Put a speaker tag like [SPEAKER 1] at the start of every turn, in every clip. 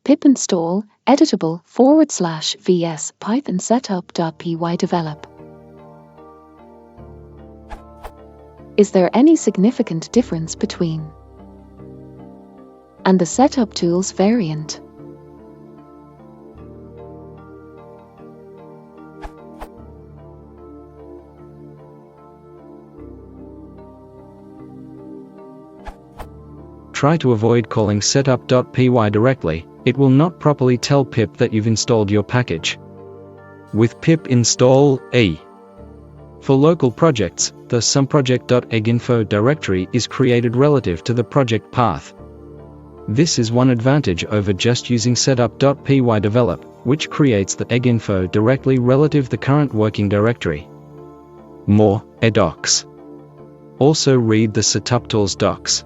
[SPEAKER 1] pip install editable/vs python setup.py develop. Is there any significant difference between and the setup tools variant?
[SPEAKER 2] Try to avoid calling Setup.Py directly. It will not properly tell pip that you've installed your package. With pip install a. For local projects, the sumproject.eginfo directory is created relative to the project path. This is one advantage over just using Setup.Py develop, which creates the eginfo directly relative the current working directory. More, edocs. Also read the setuptools docs.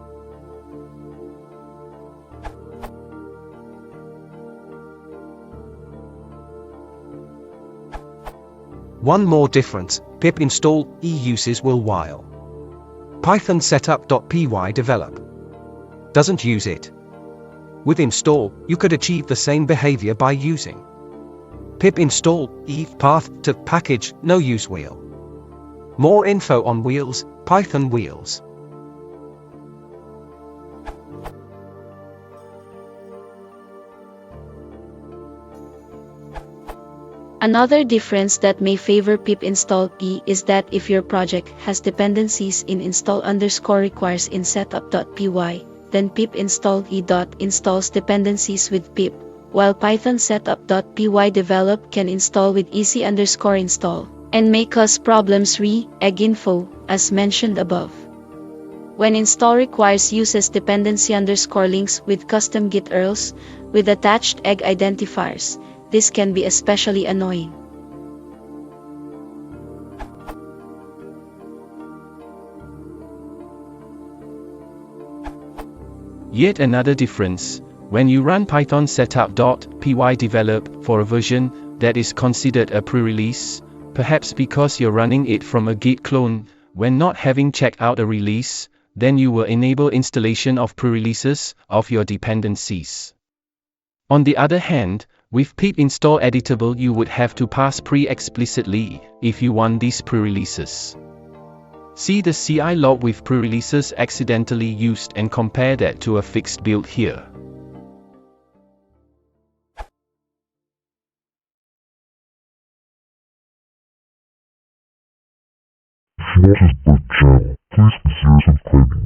[SPEAKER 3] One more difference, pip install e uses will while Python Setup.Py develop doesn't use it. With install, you could achieve the same behavior by using pip install e path to package no use wheel. More info on wheels, Python wheels.
[SPEAKER 4] Another difference that may favor pip install e is that if your project has dependencies in install_requires in setup.py, then pip install e. installs dependencies with pip, while Python setup.py develop can install with easy_install, and may cause problems eginfo, as mentioned above. When install requires uses dependency_links with custom git URLs with attached egg identifiers, this can be especially annoying.
[SPEAKER 5] Yet another difference, when you run Python Setup.Py develop for a version that is considered a pre-release, perhaps because you're running it from a Git clone, when not having checked out a release, then you will enable installation of pre-releases of your dependencies. On the other hand, with pip install editable you would have to pass pre-explicitly if you want these pre-releases. See the CI log with pre-releases accidentally used and compare that to a fixed build here.
[SPEAKER 6] If you want to support the channel, please consider subscribing.